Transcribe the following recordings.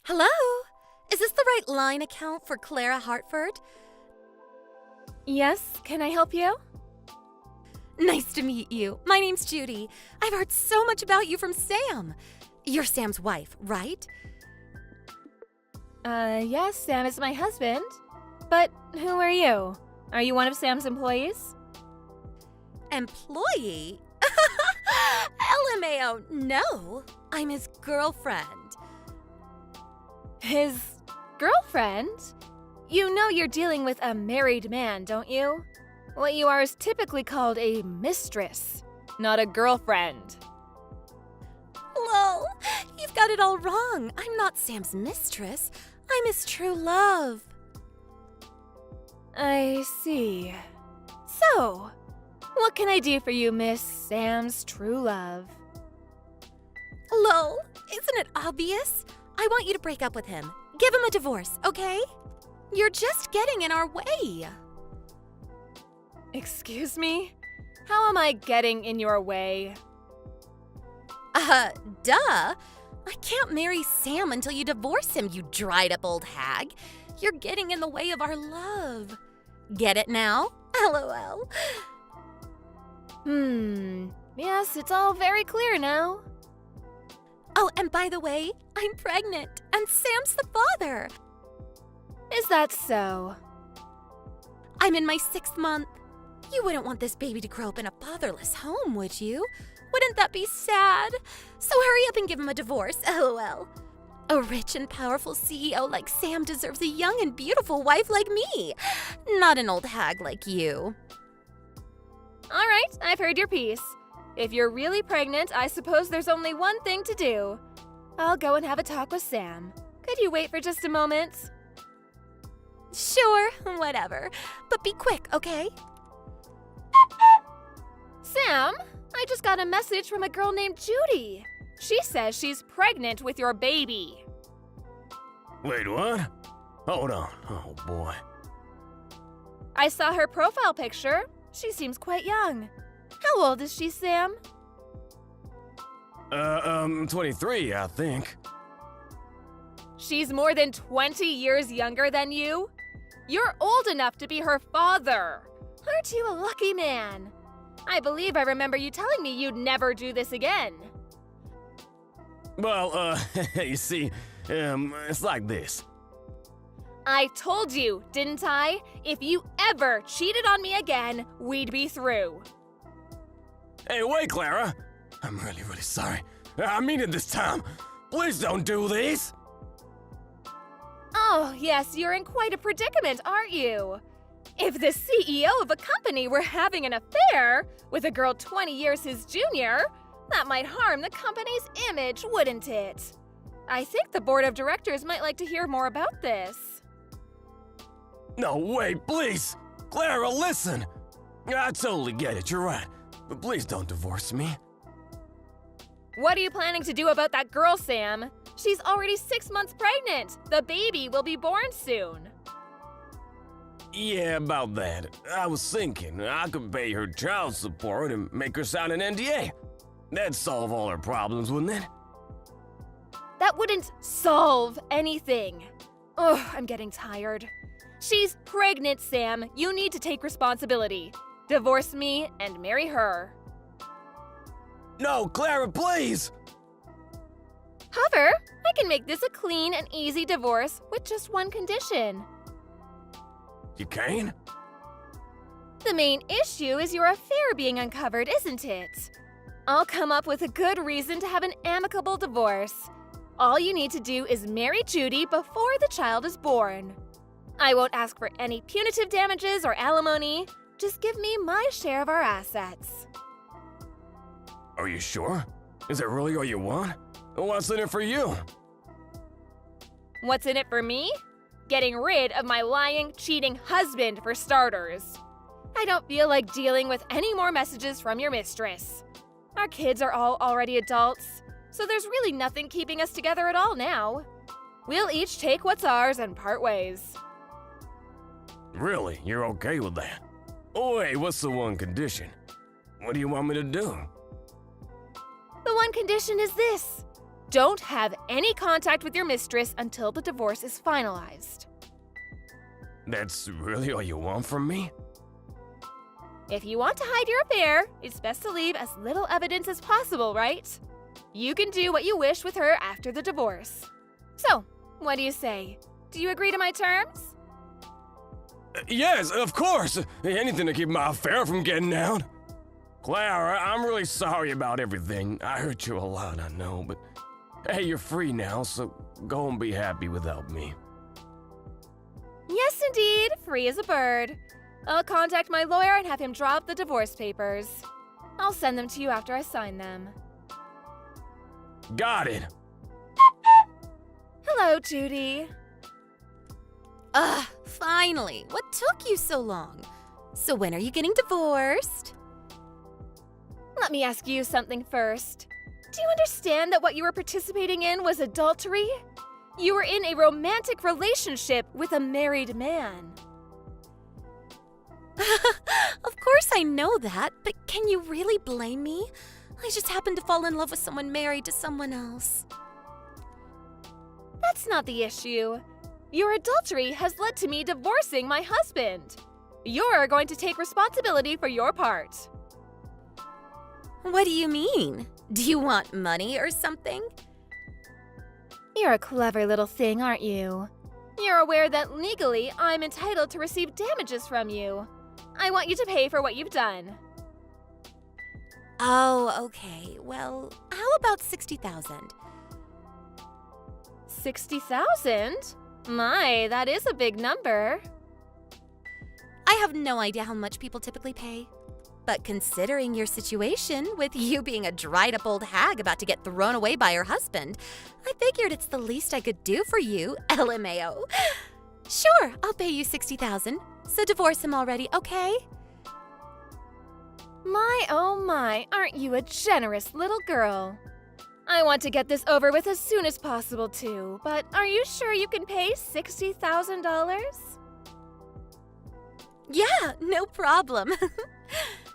Hello? Is this the right line account for Clara Hartford? Yes, can I help you? Nice to meet you. My name's Judy. I've heard so much about you from Sam. You're Sam's wife, right? Yes, Sam is my husband. But who are you? Are you one of Sam's employees? Employee? LMAO, no. I'm his girlfriend. His girlfriend? You know you're dealing with a married man, don't you? What you are is typically called a mistress, not a girlfriend. Lol, you've got it all wrong. I'm not Sam's mistress. I'm his true love. I see. So, what can I do for you, Miss Sam's true love? Lol, isn't it obvious? I want you to break up with him. Give him a divorce, okay? You're just getting in our way. Excuse me? How am I getting in your way? Duh. I can't marry Sam until you divorce him, you dried up old hag. You're getting in the way of our love. Get it now? LOL. Yes, it's all very clear now. Oh, and by the way, I'm pregnant, and Sam's the father. Is that so? I'm in my 6th month. You wouldn't want this baby to grow up in a fatherless home, would you? Wouldn't that be sad? So hurry up and give him a divorce, LOL. A rich and powerful CEO like Sam deserves a young and beautiful wife like me, not an old hag like you. All right, I've heard your piece. If you're really pregnant, I suppose there's only one thing to do. I'll go and have a talk with Sam. Could you wait for just a moment? Sure, whatever. But be quick, okay? Sam, I just got a message from a girl named Judy. She says she's pregnant with your baby. Wait, what? Hold on. Oh, boy. I saw her profile picture. She seems quite young. How old is she, Sam? 23, I think. She's more than 20 years younger than you? You're old enough to be her father. Aren't you a lucky man? I believe I remember you telling me you'd never do this again. Well, you see, it's like this. I told you, didn't I? If you ever cheated on me again, we'd be through. Hey, wait, Clara. I'm really sorry. I mean it this time. Please don't do this. Oh, yes, you're in quite a predicament, aren't you? If the CEO of a company were having an affair with a girl 20 years his junior, that might harm the company's image, wouldn't it? I think the board of directors might like to hear more about this. No, wait, please. Clara, listen. I totally get it, you're right. But please don't divorce me. What are you planning to do about that girl, Sam? She's already 6 months pregnant. The baby will be born soon. Yeah, about that. I was thinking I could pay her child support and make her sign an NDA. That'd solve all her problems, wouldn't it? That wouldn't solve anything. Ugh, I'm getting tired. She's pregnant, Sam. You need to take responsibility. Divorce me and marry her. No, Clara, please! However, I can make this a clean and easy divorce with just one condition. You can? The main issue is your affair being uncovered, isn't it? I'll come up with a good reason to have an amicable divorce. All you need to do is marry Judy before the child is born. I won't ask for any punitive damages or alimony. Just give me my share of our assets. Are you sure? Is that really all you want? What's in it for you? What's in it for me? Getting rid of my lying, cheating husband, for starters. I don't feel like dealing with any more messages from your mistress. Our kids are all already adults, so there's really nothing keeping us together at all now. We'll each take what's ours and part ways. Really? You're okay with that? Oh, wait, what's the one condition? What do you want me to do? The one condition is this. don't have any contact with your mistress until the divorce is finalized. That's really all you want from me? If you want to hide your affair, it's best to leave as little evidence as possible, right? You can do what you wish with her after the divorce. So, what do you say? Do you agree to my terms? Yes, of course. Anything to keep my affair from getting out. Clara, I'm really sorry about everything. I hurt you a lot, I know, but hey, you're free now, so go and be happy without me. Yes, indeed. Free as a bird. I'll contact my lawyer and have him draw up the divorce papers. I'll send them to you after I sign them. Got it. Hello, Judy. Finally. What took you so long? So when are you getting divorced? Let me ask you something first. Do you understand that what you were participating in was adultery? You were in a romantic relationship with a married man. Of course I know that, but can you really blame me? I just happened to fall in love with someone married to someone else. That's not the issue. Your adultery has led to me divorcing my husband. You're going to take responsibility for your part. What do you mean? Do you want money or something? You're a clever little thing, aren't you? You're aware that legally I'm entitled to receive damages from you. I want you to pay for what you've done. Oh, okay. Well, how about 60,000? 60,000? My, that is a big number. I have no idea how much people typically pay. But considering your situation, with you being a dried-up old hag about to get thrown away by her husband, I figured it's the least I could do for you, LMAO. Sure, I'll pay you 60,000. So divorce him already, okay? My, oh my, aren't you a generous little girl? I want to get this over with as soon as possible, too, but are you sure you can pay $60,000? Yeah, no problem.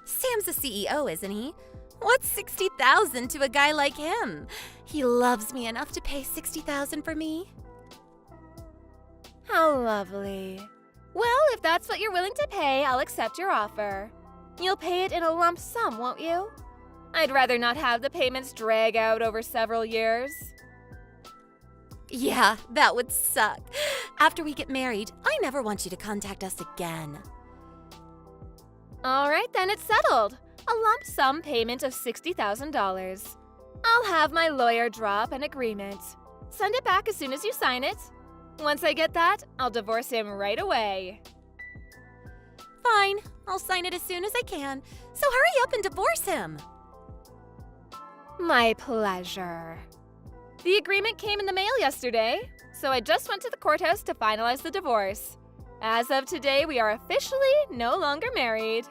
Sam's a CEO, isn't he? What's 60,000 to a guy like him? He loves me enough to pay 60,000 for me. How lovely. Well, if that's what you're willing to pay, I'll accept your offer. You'll pay it in a lump sum, won't you? I'd rather not have the payments drag out over several years. Yeah, that would suck. After we get married, I never want you to contact us again. All right, then it's settled. A lump sum payment of $60,000. I'll have my lawyer draw up an agreement. Send it back as soon as you sign it. Once I get that, I'll divorce him right away. Fine, I'll sign it as soon as I can. So hurry up and divorce him. My pleasure. The agreement came in the mail yesterday, so I just went to the courthouse to finalize the divorce. As of today, we are officially no longer married.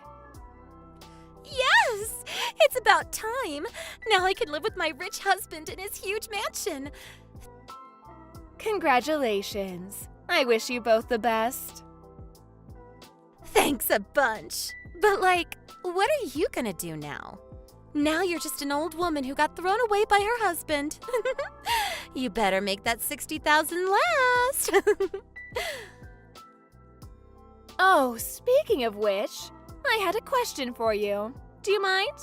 Yes! It's about time. Now I can live with my rich husband in his huge mansion. Congratulations. I wish you both the best. Thanks a bunch. But what are you gonna do now? Now you're just an old woman who got thrown away by her husband. You better make that 60,000 last. Oh, speaking of which, I had a question for you. Do you mind?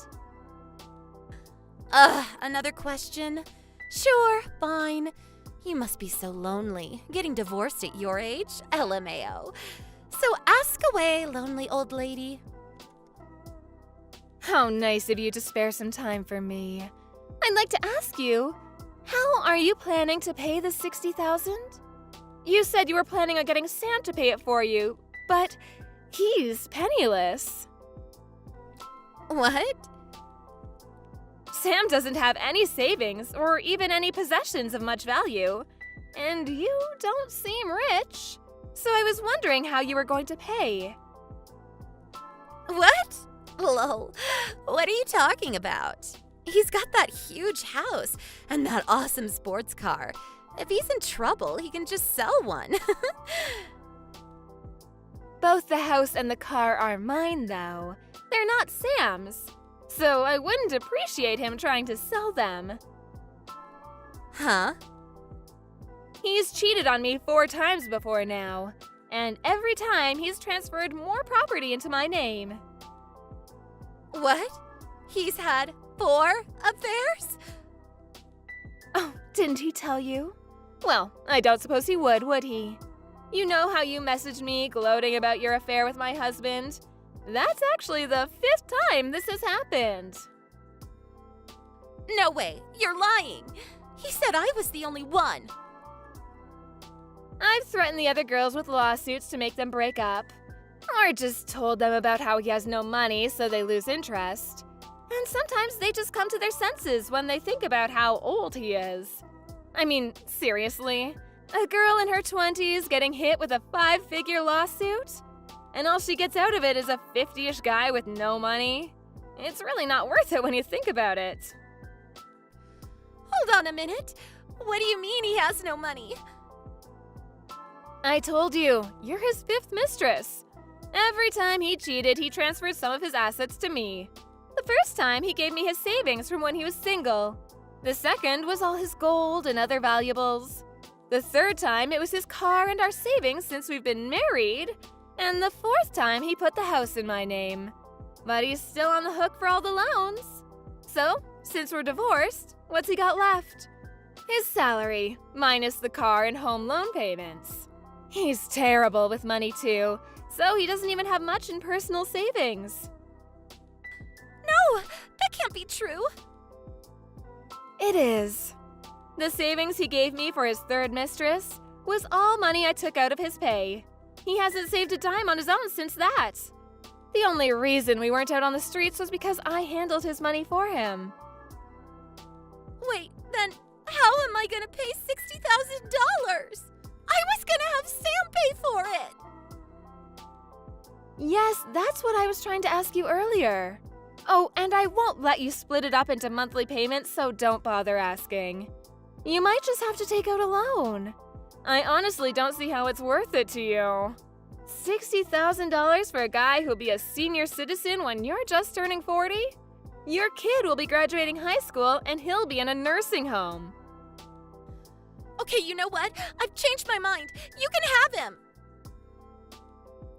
Another question? Sure, fine. You must be so lonely, getting divorced at your age, LMAO. So ask away, lonely old lady. How nice of you to spare some time for me. I'd like to ask you, how are you planning to pay the $60,000? You said you were planning on getting Sam to pay it for you, but he's penniless. What? Sam doesn't have any savings or even any possessions of much value. And you don't seem rich. So I was wondering how you were going to pay. What? Lol. What are you talking about? He's got that huge house and that awesome sports car. If he's in trouble, he can just sell one. Both the house and the car are mine, though. They're not Sam's. So I wouldn't appreciate him trying to sell them. Huh? He's cheated on me 4 times before now, and every time he's transferred more property into my name. What? He's had 4 affairs? Oh, didn't he tell you? Well, I don't suppose he would he? You know how you messaged me gloating about your affair with my husband? That's actually the 5th time this has happened. No way, you're lying. He said I was the only one. I've threatened the other girls with lawsuits to make them break up, or just told them about how he has no money so they lose interest. And sometimes they just come to their senses when they think about how old he is. I mean, seriously, a girl in her 20s getting hit with a 5-figure lawsuit? And all she gets out of it is a 50-ish guy with no money? It's really not worth it when you think about it. Hold on a minute. What do you mean he has no money? I told you, you're his 5th mistress. Every time he cheated, he transferred some of his assets to me. The first time, he gave me his savings from when he was single. The second was all his gold and other valuables. The third time, it was his car and our savings since we've been married. And the 4th time, he put the house in my name. But he's still on the hook for all the loans. So, since we're divorced, what's he got left? His salary, minus the car and home loan payments. He's terrible with money too, so he doesn't even have much in personal savings. No, that can't be true. It is. The savings he gave me for his 3rd mistress was all money I took out of his pay. He hasn't saved a dime on his own since that. The only reason we weren't out on the streets was because I handled his money for him. Wait, then how am I gonna pay $60,000? I was gonna have Sam pay for it! Yes, that's what I was trying to ask you earlier. Oh, and I won't let you split it up into monthly payments, so don't bother asking. You might just have to take out a loan. I honestly don't see how it's worth it to you. $60,000 for a guy who'll be a senior citizen when you're just turning 40? Your kid will be graduating high school and he'll be in a nursing home. Okay, you know what? I've changed my mind. You can have him.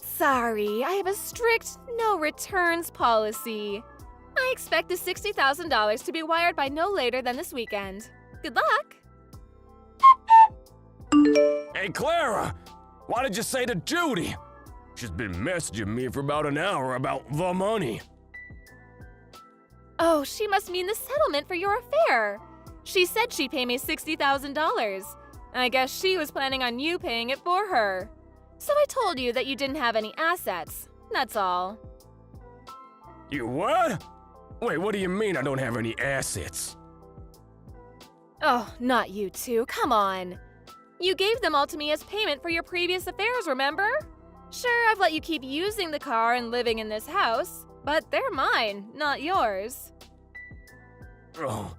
Sorry, I have a strict no returns policy. I expect the $60,000 to be wired by no later than this weekend. Good luck! Hey, Clara! Why did you say to Judy? She's been messaging me for about an hour about the money. Oh, she must mean the settlement for your affair. She said she'd pay me $60,000. I guess she was planning on you paying it for her. So I told you that you didn't have any assets. That's all. You what? Wait, what do you mean I don't have any assets? Oh, not you two. Come on. You gave them all to me as payment for your previous affairs, remember? Sure, I've let you keep using the car and living in this house, but they're mine, not yours. Oh,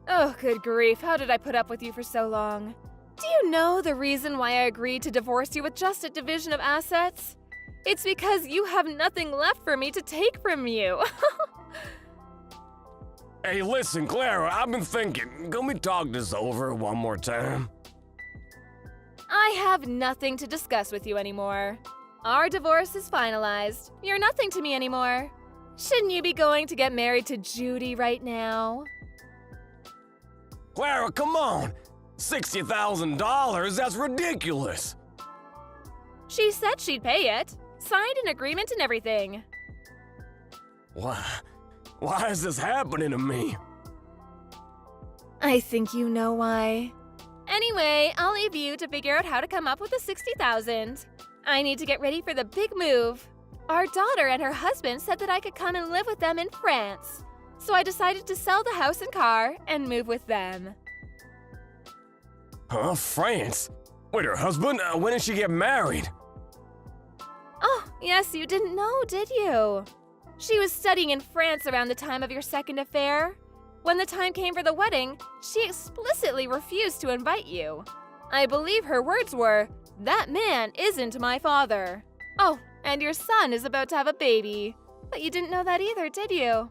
Oh, good grief. How did I put up with you for so long? Do you know the reason why I agreed to divorce you with just a division of assets? It's because you have nothing left for me to take from you. hey, listen, Clara, I've been thinking. Can we talk this over one more time? I have nothing to discuss with you anymore. Our divorce is finalized. You're nothing to me anymore. Shouldn't you be going to get married to Judy right now? Clara, come on! $60,000? That's ridiculous! She said she'd pay it. Signed an agreement and everything. Why is this happening to me? I think you know why. Anyway, I'll leave you to figure out how to come up with the $60,000. I need to get ready for the big move. Our daughter and her husband said that I could come and live with them in France. So I decided to sell the house and car and move with them. Huh? France? Wait, her husband? When did she get married? Oh, yes, you didn't know, did you? She was studying in France around the time of your second affair. When the time came for the wedding, she explicitly refused to invite you. I believe her words were, "That man isn't my father." Oh, and your son is about to have a baby. But you didn't know that either, did you?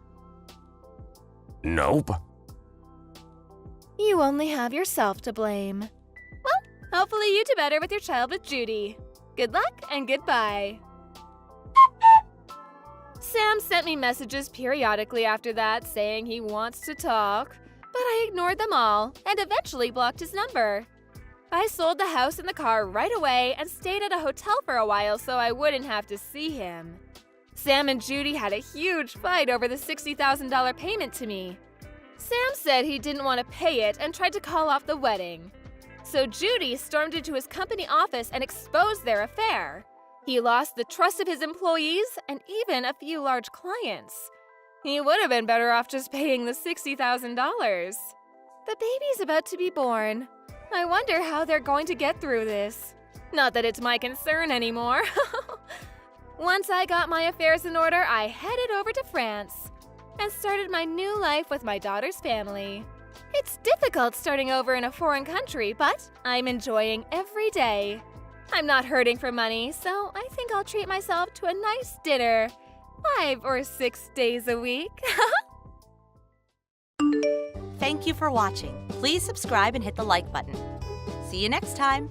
Nope. You only have yourself to blame. Well, hopefully you do better with your child with Judy. Good luck and goodbye. Sam sent me messages periodically after that saying he wants to talk, but I ignored them all and eventually blocked his number. I sold the house and the car right away and stayed at a hotel for a while so I wouldn't have to see him. Sam and Judy had a huge fight over the $60,000 payment to me. Sam said he didn't want to pay it and tried to call off the wedding. So Judy stormed into his company office and exposed their affair. He lost the trust of his employees and even a few large clients. He would have been better off just paying the $60,000. The baby's about to be born. I wonder how they're going to get through this. Not that it's my concern anymore. Once I got my affairs in order, I headed over to France and started my new life with my daughter's family. It's difficult starting over in a foreign country, but I'm enjoying every day. I'm not hurting for money, so I think I'll treat myself to a nice dinner 5 or 6 days a week. Thank you for watching. Please subscribe and hit the like button. See you next time.